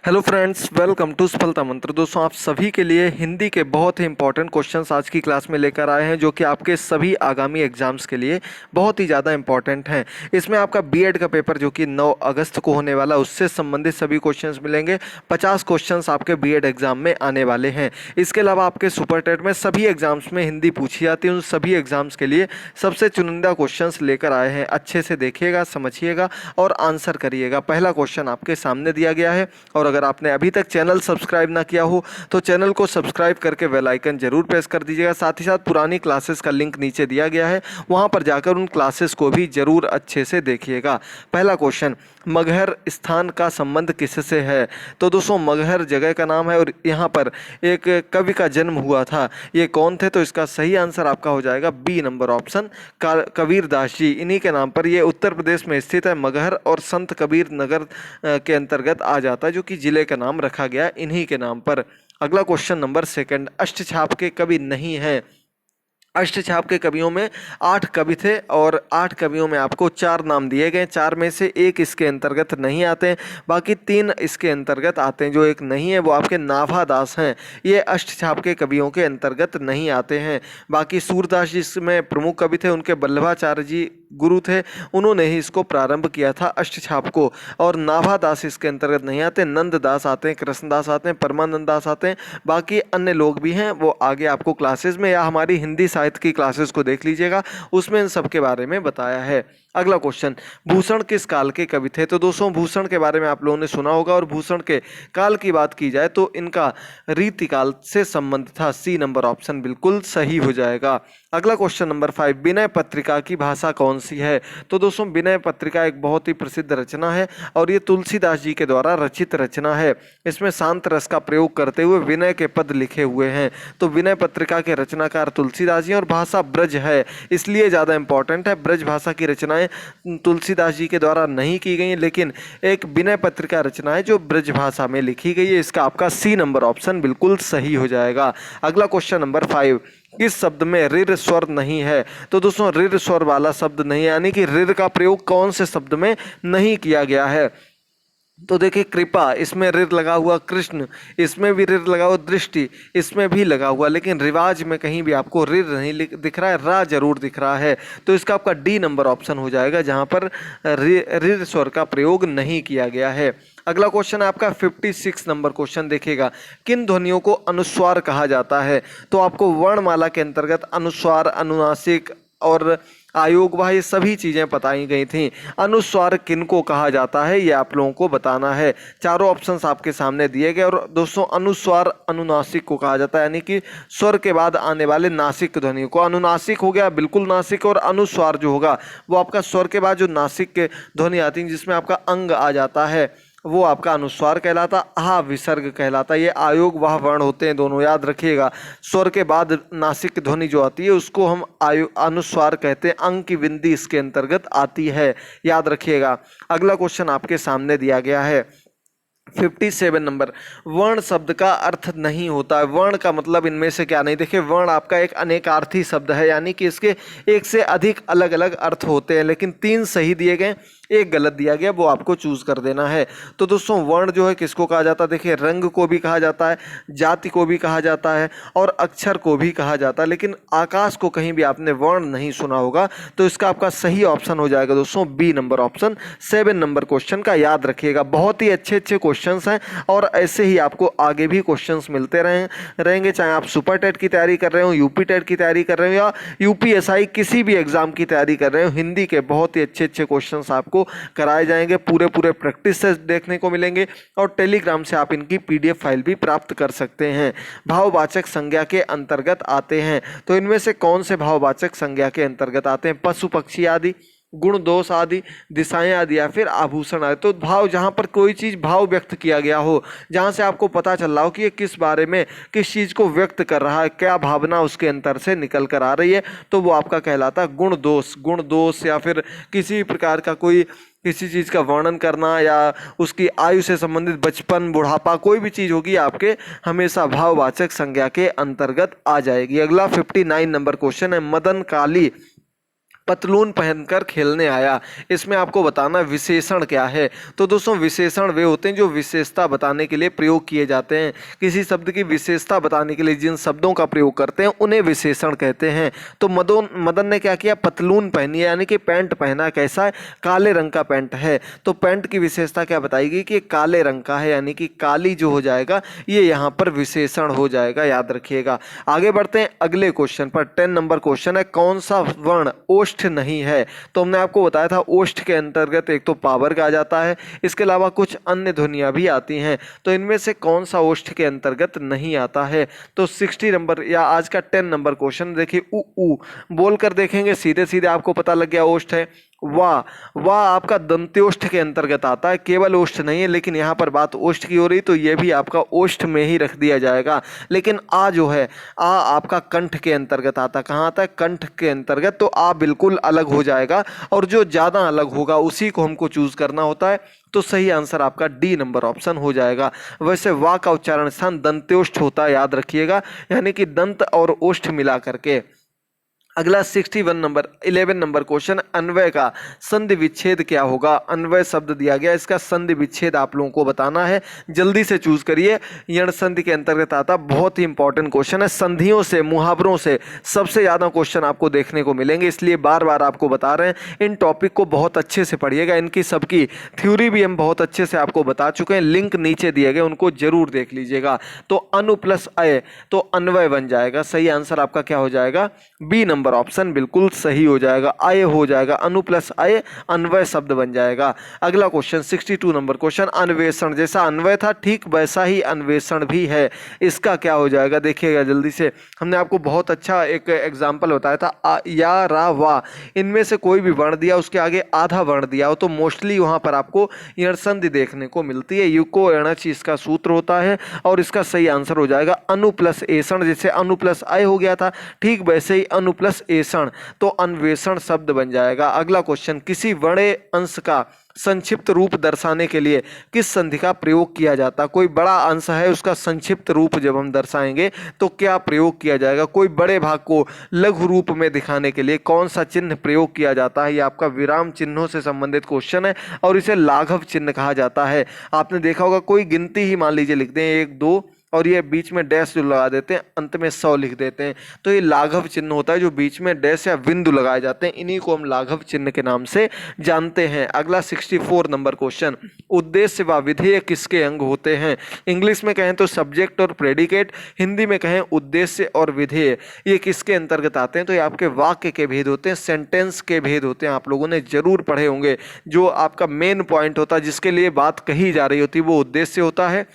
Hello friends, welcome to सफलता मंत्र। दोस्तों, आप सभी के लिए हिंदी के बहुत ही इंपॉर्टेंट क्वेश्चंस आज की क्लास में लेकर आए हैं, जो कि आपके सभी आगामी एग्जाम्स के लिए बहुत ही ज़्यादा इंपॉर्टेंट हैं। इसमें आपका बीएड का पेपर जो कि 9 अगस्त को होने वाला, उससे संबंधित सभी क्वेश्चंस मिलेंगे। 50 क्वेश्चंस आपके बीएड एग्जाम में आने वाले हैं। इसके अलावा आपके सुपर टेट में सभी एग्जाम्स में हिंदी पूछी जाती है। उन सभी एग्जाम्स के लिए सबसे चुनिंदा क्वेश्चंस लेकर आए हैं। अच्छे से देखिएगा, समझिएगा और आंसर करिएगा। पहला क्वेश्चन आपके सामने दिया गया है, और अगर आपने अभी तक चैनल सब्सक्राइब ना किया हो तो चैनल को सब्सक्राइब करके बेल आइकन जरूर प्रेस कर दीजिएगा। साथ ही साथ पुरानी क्लासेस का लिंक नीचे दिया गया है, वहां पर जाकर उन क्लासेस को भी जरूर अच्छे से देखिएगा। पहला क्वेश्चन, मगहर स्थान का संबंध किससे है? तो दोस्तों, मगहर जगह का नाम है और यहाँ पर एक कवि का जन्म हुआ था। ये कौन थे? तो इसका सही आंसर आपका हो जाएगा B number option, Kabir Das ji. इन्हीं के नाम पर ये उत्तर प्रदेश में स्थित है मगहर, और संत कबीर नगर के अंतर्गत आ जाता है, जो कि जिले का नाम रखा गया इन्हीं के नाम पर। अगला क्वेश्चन नंबर सेकंड, अष्टछाप के कवि नहीं है। अष्टछाप के कवियों में 8 कवि थे और 8 कवियों में आपको 4 नाम दिए गए। 4 में से एक इसके अंतर्गत नहीं आते हैं, बाकी 3 इसके अंतर्गत आते हैं। जो एक नहीं है वो आपके नाभा दास हैं, ये अष्टछाप के कवियों के अंतर्गत नहीं आते हैं। बाकी सूरदास जी इसमें प्रमुख कवि थे, उनके वल्लभाचार्य जी गुरु थे, उन्होंने ही इसको प्रारंभ किया था अष्टछाप को। और नाभा दास इसके अंतर्गत नहीं आते। नंद दास आते हैं, कृष्णदास आते हैं, परमानंद दास आते हैं। बाकी अन्य लोग भी हैं, वो आगे आपको क्लासेस में या हमारी हिंदी साहित्य की क्लासेस को देख लीजिएगा, उसमें इन सब के बारे में बताया है। अगला क्वेश्चन, भूषण किस काल के कवि थे? तो दोस्तों, भूषण के बारे में आप लोगों ने सुना होगा, और भूषण के काल की बात की जाए तो इनका रीतिकाल से संबंध था। सी नंबर ऑप्शन बिल्कुल सही हो जाएगा। अगला क्वेश्चन नंबर 5, विनय पत्रिका की भाषा कौन सी है? तो दोस्तों, विनय पत्रिका एक बहुत ही प्रसिद्ध रचना है और ये तुलसीदास जी के द्वारा रचित रचना है। इसमें शांत रस का प्रयोग करते हुए विनय के पद लिखे हुए हैं। तो विनय पत्रिका के रचनाकार तुलसीदास जी, और भाषा ब्रज है, इसलिए ज़्यादा इंपॉर्टेंट है। ब्रज भाषा की रचनाएं तुलसीदास जी के द्वारा नहीं की गई, लेकिन एक विनय पत्रिका रचना है जो ब्रज भाषा में लिखी गई है। इसका आपका सी नंबर ऑप्शन बिल्कुल सही हो जाएगा। अगला क्वेश्चन नंबर 5, किस शब्द में ऋर स्वर नहीं है? तो दोस्तों, ऋर स्वर वाला शब्द नहीं है, यानी कि ऋर का प्रयोग कौन से शब्द में नहीं किया गया है? तो देखिए, कृपा, इसमें ऋर लगा हुआ। कृष्ण, इसमें भी ऋर लगा हुआ। दृष्टि, इसमें भी लगा हुआ। लेकिन रिवाज में कहीं भी आपको ऋर नहीं दिख रहा है, रा जरूर दिख रहा है। तो इसका आपका डी नंबर ऑप्शन हो जाएगा, जहां पर ऋर स्वर का प्रयोग नहीं किया गया है। अगला क्वेश्चन है आपका 56 नंबर क्वेश्चन। देखिएगा, किन ध्वनियों को अनुस्वार कहा जाता है? तो आपको वर्णमाला के अंतर्गत अनुस्वार, अनुनासिक और आयोगवाह, ये सभी चीजें बताई गई थी। अनुस्वार किनको कहा जाता है, ये आप लोगों को बताना है। चारों ऑप्शंस आपके सामने दिए गए। और दोस्तों, अनुस्वार अनुनासिक को कहा जाता है, यानी कि स्वर के बाद आने वाले नासिक ध्वनि को। अनुनासिक हो गया बिल्कुल नासिक, और अनुस्वार जो होगा वो आपका स्वर के बाद जो नासिक के ध्वनि आती है, जिसमें आपका अंग आ जाता है, वो आपका अनुस्वार कहलाता। आहा विसर्ग कहलाता। ये आयोग वाह वर्ण होते हैं दोनों, याद रखिएगा। स्वर के बाद नासिक ध्वनि जो आती है उसको हम अनुस्वार कहते हैं। अंग की विंदी इसके अंतर्गत आती है, याद रखिएगा। अगला क्वेश्चन आपके सामने दिया गया है 57 नंबर, वर्ण शब्द का अर्थ नहीं होता है। वर्ण का मतलब इनमें से क्या नहीं? देखिए, वर्ण आपका एक अनेकार्थी शब्द है, यानी कि इसके एक से अधिक अलग अलग अर्थ होते हैं, लेकिन 3 सही दिए गए, एक गलत दिया गया, वो आपको चूज कर देना है। तो दोस्तों, वर्ण जो है किसको कहा जाता है? देखिए, रंग को भी कहा जाता है, जाति को भी कहा जाता है, और अक्षर को भी कहा जाता है, लेकिन आकाश को कहीं भी आपने वर्ण नहीं सुना होगा। तो इसका आपका सही ऑप्शन हो जाएगा दोस्तों बी नंबर ऑप्शन। 7 नंबर क्वेश्चन का याद रखिएगा। बहुत ही अच्छे अच्छे क्वेश्चंस हैं, और ऐसे ही आपको आगे भी क्वेश्चंस मिलते रहेंगे, चाहे आप सुपर टेट की तैयारी कर रहे हो, यूपी टेट की तैयारी कर रहे हो, या यूपीएसआई किसी भी एग्जाम की तैयारी कर रहे हो। हिंदी के बहुत ही अच्छे अच्छे क्वेश्चंस आपको कराए जाएंगे, पूरे प्रैक्टिस से देखने को मिलेंगे, और टेलीग्राम से आप इनकी पीडीएफ फाइल भी प्राप्त कर सकते हैं। भाववाचक संज्ञा के अंतर्गत आते हैं, तो इनमें से कौन से भाववाचक संज्ञा के अंतर्गत आते हैं? पशु पक्षी आदि, गुण दोष आदि, दिशाएं आदि, या फिर आभूषण आदि। तो भाव, जहां पर कोई चीज भाव व्यक्त किया गया हो, जहां से आपको पता चल रहा हो कि ये किस बारे में, किस चीज को व्यक्त कर रहा है, क्या भावना उसके अंतर से निकल कर आ रही है, तो वो आपका कहलाता गुण दोष। गुण दोष या फिर किसी प्रकार का कोई किसी चीज़ का वर्णन करना, या उसकी आयु से संबंधित बचपन, बुढ़ापा, कोई भी चीज़ होगी आपके हमेशा भाववाचक संज्ञा के अंतर्गत आ जाएगी। अगला 59 नंबर क्वेश्चन है, मदन काली पतलून पहनकर खेलने आया। इसमें आपको बताना विशेषण क्या है। तो दोस्तों विशेषण वे होते हैं जो विशेषता बताने के लिए प्रयोग किए जाते हैं। किसी शब्द की विशेषता बताने के लिए जिन शब्दों का प्रयोग करते हैं उन्हें विशेषण कहते हैं। तो मदन ने क्या किया, पतलून पहनी है यानी कि पैंट पहना। कैसा है, काले रंग का पैंट है। तो पैंट की विशेषता क्या बताएगी कि काले रंग का है, यानी कि काली जो हो जाएगा ये यहाँ पर विशेषण हो जाएगा, याद रखिएगा। आगे बढ़ते हैं अगले क्वेश्चन पर। 10 नंबर क्वेश्चन है, कौन सा वर्ण ओष्ठ नहीं है। तो हमने आपको बताया था ओष्ठ के अंतर्गत एक तो पावर्ग आ जाता है, इसके अलावा कुछ अन्य ध्वनियां भी आती हैं। तो इनमें से कौन सा ओष्ठ के अंतर्गत नहीं आता है। तो 60 नंबर या आज का 10 नंबर क्वेश्चन देखिए, उ बोल कर देखेंगे, सीधे सीधे आपको पता लग गया ओष्ठ है। वाह वाह आपका दंत्योष्ठ के अंतर्गत आता है, केवल ओष्ठ नहीं है, लेकिन यहाँ पर बात ओष्ठ की हो रही तो ये भी आपका ओष्ठ में ही रख दिया जाएगा। लेकिन आ जो है, आ आपका कंठ के अंतर्गत आता है। कहाँ आता है, कंठ के अंतर्गत। तो आ बिल्कुल अलग हो जाएगा और जो ज़्यादा अलग होगा उसी को हमको चूज करना होता है। तो सही आंसर आपका डी नंबर ऑप्शन हो जाएगा। वैसे वाह का उच्चारण स्थान दंत्योष्ठ होता है, याद रखिएगा, यानी कि दंत और ओष्ठ मिला करके। अगला 11 नंबर क्वेश्चन, अन्वय का संधि विच्छेद क्या होगा। अन्वय शब्द दिया गया, इसका संधि विच्छेद आप लोगों को बताना है, जल्दी से चूज करिए। यण संधि के अंतर्गत आता, बहुत ही इंपॉर्टेंट क्वेश्चन है। संधियों से, मुहावरों से सबसे ज्यादा क्वेश्चन आपको देखने को मिलेंगे, इसलिए बार बार आपको बता रहे हैं इन टॉपिक को बहुत अच्छे से पढ़िएगा। इनकी सबकी थ्योरी भी हम बहुत अच्छे से आपको बता चुके हैं, लिंक नीचे दिए गए, उनको जरूर देख लीजिएगा। तो अनु प्लस अय तो अन्वय बन जाएगा। सही आंसर आपका क्या हो जाएगा, बी नंबर ऑप्शन बिल्कुल सही हो जाएगा। अय हो जाएगा, अनु प्लस अय अन्वय शब्द बन जाएगा। अगला क्वेश्चन 62 नंबर क्वेश्चन, अन्वेषण, जैसा अन्वय था ठीक वैसा ही अन्वेषण भी है। इसका क्या हो जाएगा, देखिएगा जल्दी से। हमने आपको बहुत अच्छा एक एग्जाम्पल बताया था, आ, या, रा, वा, इनमें से कोई भी वर्ण दिया उसके आगे आधा वर्ण दिया हो तो मोस्टली वहां पर आपको यण संधि देखने को मिलती है। युको एणच इसका सूत्र होता है और इसका सही आंसर हो जाएगा अनु प्लस एषण। जैसे अनु प्लस अय हो गया था ठीक वैसे ही अनु प्लस एषण, तो अन्वेषण शब्द बन जाएगा। अगला क्वेश्चन, किसी बड़े अंश का संक्षिप्त रूप दर्शाने के लिए किस संधि का प्रयोग किया जाता है। कोई बड़ा अंश है उसका संक्षिप्त रूप जब हम दर्शाएंगे तो क्या प्रयोग किया जाएगा। कोई बड़े भाग को लघु रूप में दिखाने के लिए कौन सा चिन्ह प्रयोग किया जाता है। ये आपका विराम चिन्हों से संबंधित क्वेश्चन है और इसे लाघव चिन्ह कहा जाता है। आपने देखा होगा कोई गिनती ही मान लीजिए लिख दें 1 2 और ये बीच में डैश जो लगा देते हैं अंत में 100 लिख देते हैं, तो ये लाघव चिन्ह होता है। जो बीच में डैश या बिंदु लगाए जाते हैं इन्हीं को हम लाघव चिन्ह के नाम से जानते हैं। अगला 64 नंबर क्वेश्चन, उद्देश्य व विधेय किसके अंग होते हैं। इंग्लिश में कहें तो सब्जेक्ट और प्रेडिकेट, हिंदी में कहें उद्देश्य और विधेय, ये किसके अंतर्गत आते हैं। तो ये आपके वाक्य के भेद होते हैं, सेंटेंस के भेद होते हैं। आप लोगों ने जरूर पढ़े होंगे। जो आपका मेन पॉइंट होता है जिसके लिए बात कही जा रही होती है वो उद्देश्य होता है,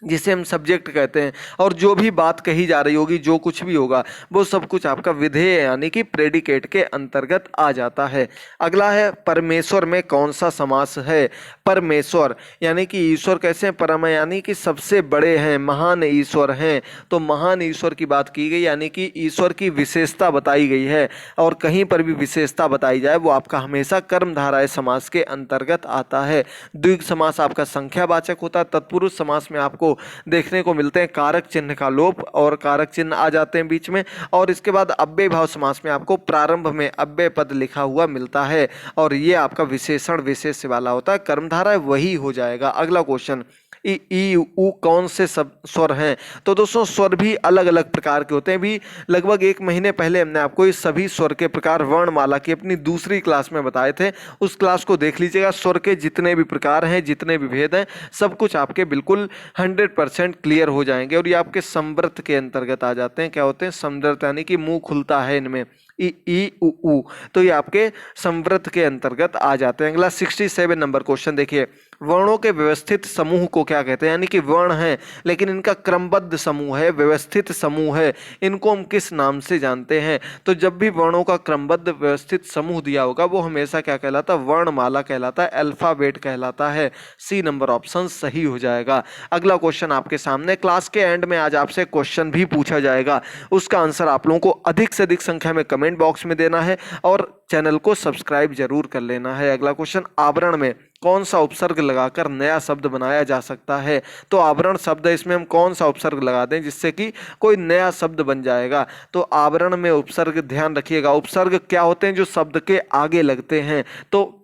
जिसे हम सब्जेक्ट कहते हैं, और जो भी बात कही जा रही होगी जो कुछ भी होगा वो सब कुछ आपका विधेय यानी कि प्रेडिकेट के अंतर्गत आ जाता है। अगला है परमेश्वर में कौन सा समास है। परमेश्वर यानी कि ईश्वर कैसे हैं, परम यानी कि सबसे बड़े हैं, महान ईश्वर हैं। तो महान ईश्वर की बात की गई यानी कि ईश्वर की विशेषता बताई गई है, और कहीं पर भी विशेषता बताई जाए वो आपका हमेशा कर्मधारय समास के अंतर्गत आता है। द्विग समास आपका संख्यावाचक होता है। तत्पुरुष समास में आपको देखने को मिलते हैं कारक चिन्ह का लोप और कारक चिन्ह आ जाते हैं बीच में, और इसके बाद अव्यय भाव समास में आपको प्रारंभ में अव्यय पद लिखा हुआ मिलता है, और ये आपका विशेषण विशेष्य वाला होता है। कर्मधारय वही हो जाएगा। अगला क्वेश्चन, ई ई उ कौन से सब स्वर हैं। तो दोस्तों स्वर भी अलग अलग प्रकार के होते हैं। भी लगभग 1 महीने पहले हमने आपको इस सभी स्वर के प्रकार वर्णमाला की अपनी दूसरी क्लास में बताए थे, उस क्लास को देख लीजिएगा। स्वर के जितने भी प्रकार हैं, जितने भी भेद हैं, सब कुछ आपके बिल्कुल 100% क्लियर हो जाएंगे, और ये आपके समव्रत के अंतर्गत आ जाते हैं। क्या होते हैं, समव्रत यानी कि मुंह खुलता है इनमें, ई ई उ, तो ये आपके समव्रत के अंतर्गत आ जाते हैं। अगला 67 नंबर क्वेश्चन देखिए, वर्णों के व्यवस्थित समूह को क्या कहते हैं। यानी कि वर्ण हैं लेकिन इनका क्रमबद्ध समूह है, व्यवस्थित समूह है, इनको हम किस नाम से जानते हैं। तो जब भी वर्णों का क्रमबद्ध व्यवस्थित समूह दिया होगा वो हमेशा क्या कहलाता है, वर्णमाला कहलाता है, अल्फाबेट कहलाता है। सी नंबर ऑप्शन सही हो जाएगा। अगला क्वेश्चन आपके सामने, क्लास के एंड में आज आपसे क्वेश्चन भी पूछा जाएगा, उसका आंसर आप लोगों को अधिक से अधिक संख्या में कमेंट बॉक्स में देना है और चैनल को सब्सक्राइब जरूर कर लेना है। अगला क्वेश्चन, आवरण में कौन सा उपसर्ग लगाकर नया शब्द बनाया जा सकता है? तो आवरण शब्द है, इसमें हम कौन सा उपसर्ग लगा दें जिससे कि कोई नया शब्द बन जाएगा? तो आवरण में उपसर्ग, ध्यान रखिएगा उपसर्ग क्या होते हैं? जो शब्द के आगे लगते हैं। तो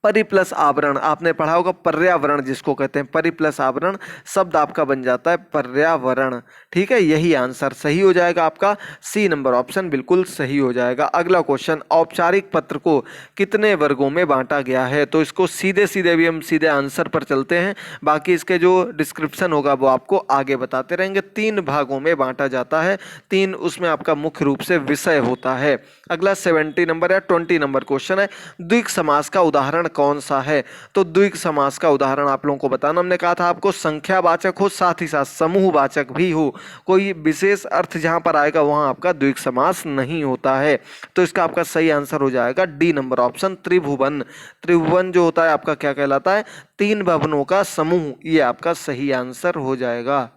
परि प्लस आवरण, आपने पढ़ा होगा पर्यावरण जिसको कहते हैं, परि प्लस आवरण शब्द आपका बन जाता है पर्यावरण। ठीक है, यही आंसर सही हो जाएगा आपका, सी नंबर ऑप्शन बिल्कुल सही हो जाएगा। अगला क्वेश्चन, औपचारिक पत्र को कितने वर्गों में बांटा गया है? तो इसको सीधे सीधे भी हम सीधे आंसर पर चलते हैं, बाकी इसके जो डिस्क्रिप्शन होगा वो आपको आगे बताते रहेंगे। 3 भागों में बांटा जाता है, 3 उसमें आपका मुख्य रूप से विषय होता है। अगला 70 नंबर या 20 नंबर क्वेश्चन है, द्विग समास का उदाहरण कौन सा है? तो द्विग समास का उदाहरण आप लोगों को बताना, हमने कहा था आपको संख्यावाचक हो साथ ही साथ समूहवाचक भी हो, कोई विशेष अर्थ जहां पर आएगा वहां आपका द्विग समास नहीं होता है। तो इसका आपका सही आंसर हो जाएगा डी नंबर ऑप्शन, त्रिभुवन। त्रिभुवन जो होता है आपका क्या कहलाता है? 3 भवनों का समूह, ये आपका सही आंसर हो जाएगा।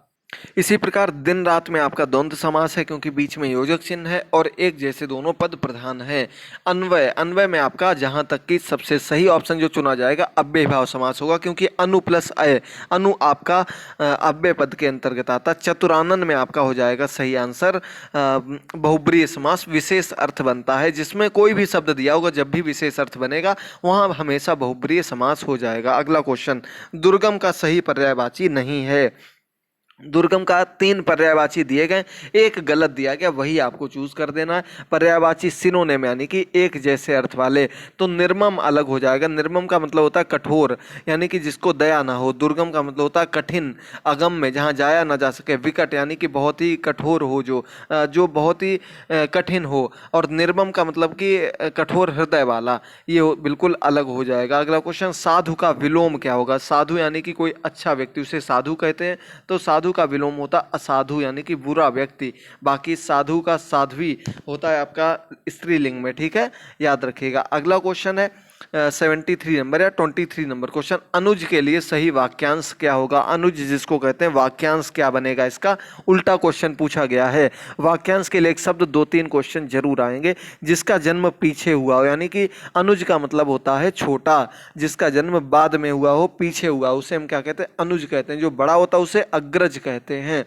इसी प्रकार दिन रात में आपका द्वंद्व समास है क्योंकि बीच में योजक चिन्ह है और एक जैसे दोनों पद प्रधान है। अन्वय, अन्वय में आपका जहां तक कि सबसे सही ऑप्शन जो चुना जाएगा अव्ययभाव समास होगा क्योंकि अनु प्लस अय, अनु आपका अव्यय पद के अंतर्गत आता। चतुरानन में आपका हो जाएगा सही आंसर बहुब्रीहि समास, विशेष अर्थ बनता है जिसमें कोई भी शब्द दिया होगा, जब भी विशेष अर्थ बनेगा वहां हमेशा बहुब्रीहि समास हो जाएगा। अगला क्वेश्चन, दुर्गम का सही पर्यायवाची नहीं है। दुर्गम का 3 पर्यायवाची दिए गए, एक गलत दिया गया, वही आपको चूज कर देना है। पर्यायवाची सिनोनिम यानी कि एक जैसे अर्थ वाले। तो निर्मम अलग हो जाएगा, निर्मम का मतलब होता है कठोर यानी कि जिसको दया ना हो। दुर्गम का मतलब होता है कठिन, अगम में जहाँ जाया ना जा सके। विकट यानी कि बहुत ही कठोर हो, जो बहुत ही कठिन हो। और निर्मम का मतलब कि कठोर हृदय वाला, ये बिल्कुल अलग हो जाएगा। अगला क्वेश्चन, साधु का विलोम क्या होगा? साधु यानी कि कोई अच्छा व्यक्ति, उसे साधु कहते हैं। तो साधु का विलोम होता असाधु यानी कि बुरा व्यक्ति। बाकी साधु का साध्वी होता है आपका स्त्रीलिंग में। ठीक है, याद रखिएगा। अगला क्वेश्चन है 73 नंबर या 23 नंबर क्वेश्चन, अनुज के लिए सही वाक्यांश क्या होगा? अनुज जिसको कहते हैं, वाक्यांश क्या बनेगा इसका? उल्टा क्वेश्चन पूछा गया है। वाक्यांश के लिए एक शब्द 2-3 क्वेश्चन जरूर आएंगे। जिसका जन्म पीछे हुआ हो यानी कि अनुज का मतलब होता है छोटा, जिसका जन्म बाद में हुआ हो, पीछे हुआ, उसे हम क्या कहते हैं? अनुज कहते हैं। जो बड़ा होता है उसे अग्रज कहते हैं।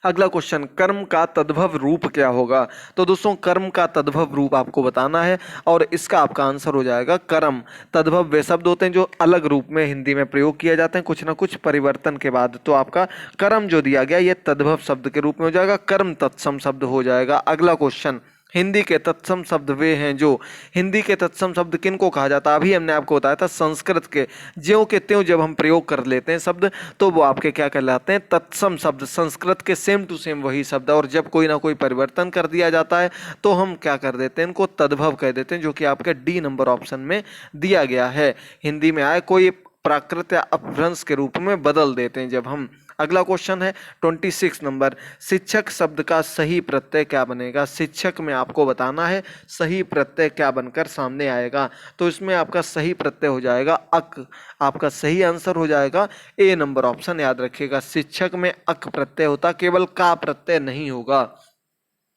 अगला क्वेश्चन, कर्म का तद्भव रूप क्या होगा? तो दोस्तों कर्म का तद्भव रूप आपको बताना है और इसका आपका आंसर हो जाएगा कर्म। तद्भव वे शब्द होते हैं जो अलग रूप में हिंदी में प्रयोग किए जाते हैं कुछ ना कुछ परिवर्तन के बाद। तो आपका कर्म जो दिया गया ये तद्भव शब्द के रूप में हो जाएगा, कर्म तत्सम शब्द हो जाएगा। अगला क्वेश्चन, हिंदी के तत्सम शब्द वे हैं जो, हिंदी के तत्सम शब्द किनको कहा जाता है? अभी हमने आपको बताया था संस्कृत के ज्यों के त्यों जब हम प्रयोग कर लेते हैं शब्द तो वो आपके क्या कहलाते हैं? तत्सम शब्द। संस्कृत के सेम टू सेम वही शब्द, और जब कोई ना कोई परिवर्तन कर दिया जाता है तो हम क्या कर देते हैं? इनको तद्भव कह देते हैं, जो कि आपके डी नंबर ऑप्शन में दिया गया है। हिंदी में आए कोई प्राकृत या अपभ्रंश के रूप में बदल देते हैं जब हम। अगला क्वेश्चन है 26 नंबर, शिक्षक शब्द का सही प्रत्यय क्या बनेगा? शिक्षक में आपको बताना है सही प्रत्यय क्या बनकर सामने आएगा। तो इसमें आपका सही प्रत्यय हो जाएगा अक। आपका सही आंसर हो जाएगा ए नंबर ऑप्शन, याद रखिएगा। शिक्षक में अक प्रत्यय होता, केवल का प्रत्यय नहीं होगा।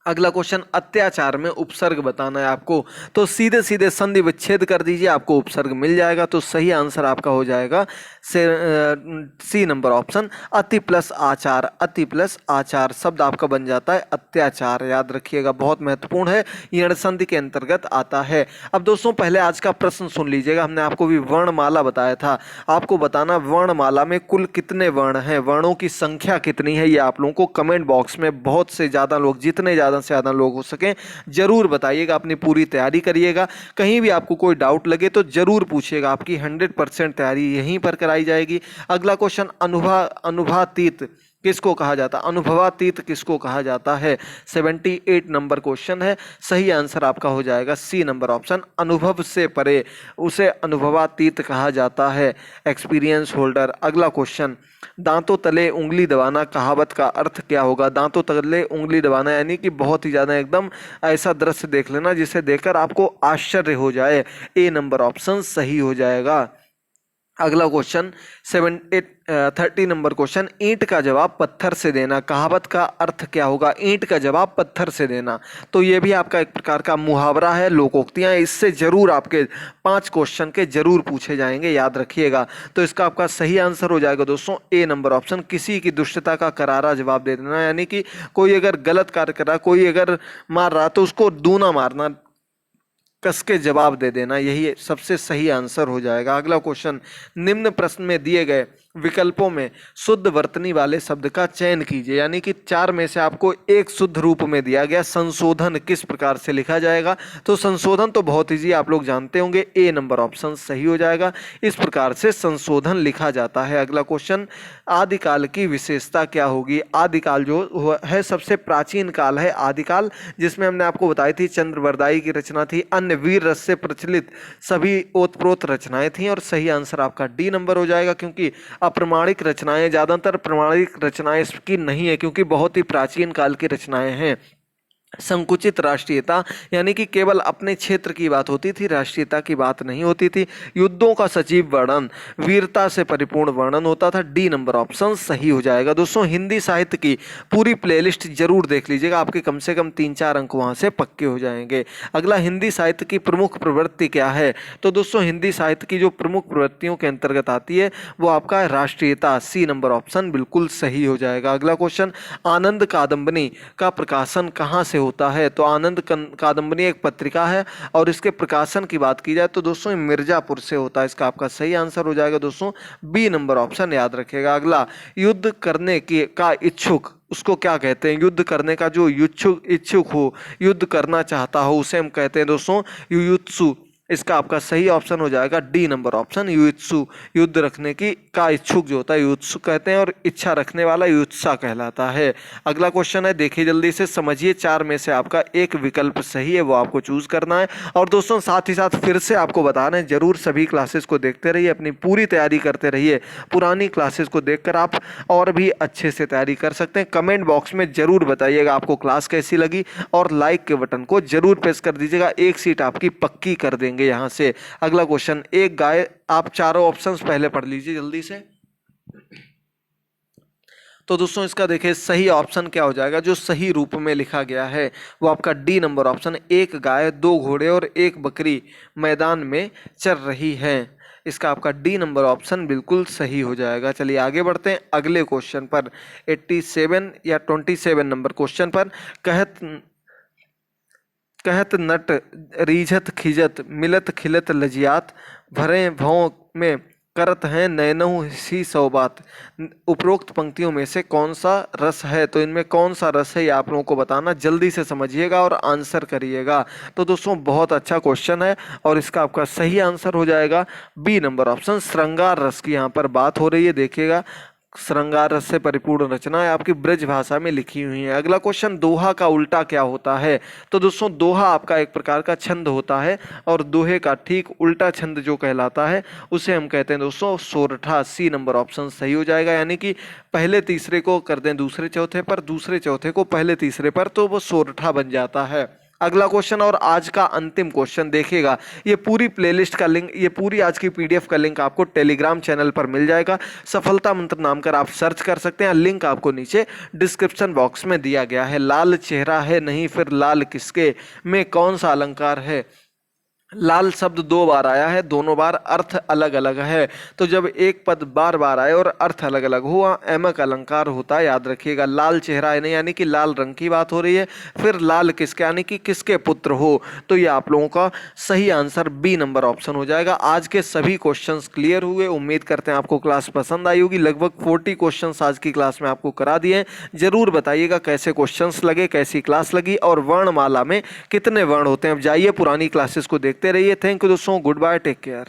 अगला क्वेश्चन, अत्याचार में उपसर्ग बताना है आपको। तो सीधे सीधे संधि विच्छेद कर दीजिए, आपको उपसर्ग मिल जाएगा। तो सही आंसर आपका हो जाएगा सी नंबर ऑप्शन, अति प्लस आचार। अति प्लस आचार शब्द आपका बन जाता है अत्याचार, याद रखिएगा, बहुत महत्वपूर्ण है, यण संधि के अंतर्गत आता है। अब दोस्तों पहले आज का प्रश्न सुन लीजिएगा। हमने आपको भी वर्णमाला बताया था, आपको बताना वर्णमाला में कुल कितने वर्ण हैं, वर्णों की संख्या कितनी है, ये आप लोगों को कमेंट बॉक्स में बहुत से ज़्यादा लोग, जितने ज़्यादा से ज़्यादा लोग हो सकें जरूर बताइएगा। अपनी पूरी तैयारी करिएगा, कहीं भी आपको कोई डाउट लगे तो जरूर पूछिएगा, आपकी 100% तैयारी यहीं पर कराई जाएगी। अगला क्वेश्चन, अनुभवातीत किसको कहा जाता है? अनुभवातीत किसको कहा जाता है? 78 नंबर क्वेश्चन है। सही आंसर आपका हो जाएगा सी नंबर ऑप्शन, अनुभव से परे उसे अनुभवातीत कहा जाता है, एक्सपीरियंस होल्डर। अगला क्वेश्चन, दांतों तले उंगली दबाना कहावत का अर्थ क्या होगा? दांतों तले उंगली दबाना यानी कि बहुत ही ज्यादा एकदम ऐसा दृश्य देख लेना जिसे देखकर आपको आश्चर्य हो जाए। ए नंबर ऑप्शन सही हो जाएगा। अगला क्वेश्चन 30 नंबर क्वेश्चन, ईंट का जवाब पत्थर से देना, कहावत का अर्थ क्या होगा? ईंट का जवाब पत्थर से देना। तो ये भी आपका एक प्रकार का मुहावरा है, लोकोक्तियां, इससे जरूर आपके 5 क्वेश्चन के जरूर पूछे जाएंगे, याद रखिएगा। तो इसका आपका सही आंसर हो जाएगा दोस्तों ए नंबर ऑप्शन, किसी की दुष्टता का करारा जवाब दे देना। यानी कि कोई अगर गलत कार्य कर रहा, कोई अगर मार रहा तो उसको दूना मारना, कस के जवाब दे देना, यही सबसे सही आंसर हो जाएगा। अगला क्वेश्चन, निम्न प्रश्न में दिए गए विकल्पों में शुद्ध वर्तनी वाले शब्द का चयन कीजिए। यानी कि 4 में से आपको एक शुद्ध रूप में दिया गया, संशोधन किस प्रकार से लिखा जाएगा? तो संशोधन तो बहुत ईजी, आप लोग जानते होंगे, ए नंबर ऑप्शन सही हो जाएगा। इस प्रकार से संशोधन लिखा जाता है। अगला क्वेश्चन, आदिकाल की विशेषता क्या होगी? आदिकाल जो है सबसे प्राचीन काल है आदिकाल, जिसमें हमने आपको बताई थी चंद्रवरदाई की रचना थी, अन्य वीर रस से प्रचलित सभी ओतप्रोत रचनाएं थी। और सही आंसर आपका डी नंबर हो जाएगा, क्योंकि अप्रमाणिक रचनाएं, ज्यादातर प्रमाणिक रचनाएं इसकी नहीं है, क्योंकि बहुत ही प्राचीन काल की रचनाएं हैं। संकुचित राष्ट्रीयता, यानी कि केवल अपने क्षेत्र की बात होती थी, राष्ट्रीयता की बात नहीं होती थी। युद्धों का सजीव वर्णन, वीरता से परिपूर्ण वर्णन होता था। डी नंबर ऑप्शन सही हो जाएगा। दोस्तों हिंदी साहित्य की पूरी प्लेलिस्ट जरूर देख लीजिएगा, आपके कम से कम 3-4 अंक वहां से पक्के हो जाएंगे। अगला, हिंदी साहित्य की प्रमुख प्रवृत्ति क्या है? तो दोस्तों हिंदी साहित्य की जो प्रमुख प्रवृत्तियों के अंतर्गत आती है वो आपका राष्ट्रीयता, सी नंबर ऑप्शन बिल्कुल सही हो जाएगा। अगला क्वेश्चन, आनंद कादम्बनी का प्रकाशन कहाँ से होता है? तो आनंद कादम्बनी एक पत्रिका है और इसके प्रकाशन की बात की जाए तो दोस्तों मिर्जापुर से होता है। इसका आपका सही आंसर हो जाएगा दोस्तों बी नंबर ऑप्शन, याद रखिएगा। अगला, युद्ध करने की का इच्छुक उसको क्या कहते हैं? युद्ध करने का जो इच्छुक हो, युद्ध करना चाहता हो, उसे हम कहते हैं दोस्तों युयुत्सु। इसका आपका सही ऑप्शन हो जाएगा डी नंबर ऑप्शन, युयुत्सु। युद्ध रखने की का इच्छुक जो होता है युयुत्सु कहते हैं, और इच्छा रखने वाला युत्सा कहलाता है। अगला क्वेश्चन है, देखिए जल्दी से समझिए, 4 में से आपका एक विकल्प सही है, वो आपको चूज करना है। और दोस्तों साथ ही साथ फिर से आपको बता रहे हैं, जरूर सभी क्लासेस को देखते रहिए, अपनी पूरी तैयारी करते रहिए। पुरानी क्लासेस को देखकर आप और भी अच्छे से तैयारी कर सकते हैं। कमेंट बॉक्स में जरूर बताइएगा आपको क्लास कैसी लगी, और लाइक के बटन को जरूर प्रेस कर दीजिएगा, एक सीट आपकी पक्की कर देंगे यहां से। अगला क्वेश्चन, एक गाय, आप चारों ऑप्शंस पहले पढ़ लीजिए जल्दी से। तो दोस्तों इसका देखिए सही ऑप्शन क्या हो जाएगा, जो सही रूप में लिखा गया है वो आपका डी नंबर ऑप्शन, एक गाय, 2 घोड़े और 1 बकरी मैदान में चर रही है। इसका आपका डी नंबर ऑप्शन बिल्कुल सही हो जाएगा। चलिए आगे बढ़ते हैं अगले क्वेश्चन पर, 87 या 27 नंबर क्वेश्चन पर। कहत नट रीझत खिजत मिलत खिलत लजियात, भरे भौं में करत हैं नैनहु सी सौ बात। उपरोक्त पंक्तियों में से कौन सा रस है? तो इनमें कौन सा रस है ये आप लोगों को बताना, जल्दी से समझिएगा और आंसर करिएगा। तो दोस्तों बहुत अच्छा क्वेश्चन है और इसका आपका सही आंसर हो जाएगा बी नंबर ऑप्शन, श्रृंगार रस की यहाँ पर बात हो रही है। देखिएगा, श्रृंगार रस से परिपूर्ण रचना है, आपकी ब्रज भाषा में लिखी हुई है। अगला क्वेश्चन, दोहा का उल्टा क्या होता है? तो दोस्तों दोहा आपका एक प्रकार का छंद होता है, और दोहे का ठीक उल्टा छंद जो कहलाता है उसे हम कहते हैं दोस्तों सोरठा। सी नंबर ऑप्शन सही हो जाएगा। यानी कि पहले तीसरे को कर दें दूसरे चौथे पर, दूसरे चौथे को पहले तीसरे पर, तो वो सोरठा बन जाता है। अगला क्वेश्चन और आज का अंतिम क्वेश्चन देखिएगा, ये पूरी प्लेलिस्ट का लिंक, ये पूरी आज की पीडीएफ का लिंक आपको टेलीग्राम चैनल पर मिल जाएगा। सफलता मंत्र नाम कर आप सर्च कर सकते हैं, लिंक आपको नीचे डिस्क्रिप्शन बॉक्स में दिया गया है। लाल चेहरा है नहीं फिर लाल किसके में कौन सा अलंकार है? लाल शब्द 2 बार आया है, दोनों बार अर्थ अलग अलग है। तो जब एक पद बार बार आए और अर्थ अलग अलग हुआ, एमक अलंकार होता है, याद रखिएगा। लाल चेहरा है नहीं, यानी कि लाल रंग की बात हो रही है। फिर लाल किसके, यानी कि किसके पुत्र हो, तो ये आप लोगों का सही आंसर बी नंबर ऑप्शन हो जाएगा। आज के सभी क्वेश्चंस क्लियर हुए, उम्मीद करते हैं आपको क्लास पसंद आई होगी। लगभग 40 क्वेश्चंस आज की क्लास में आपको करा दिए। जरूर बताइएगा कैसे क्वेश्चंस लगे, कैसी क्लास लगी, और वर्णमाला में कितने वर्ण होते हैं। अब जाइए पुरानी क्लासेस को देखते रहिए। थैंक यू दोस्तों, गुड बाय, टेक केयर।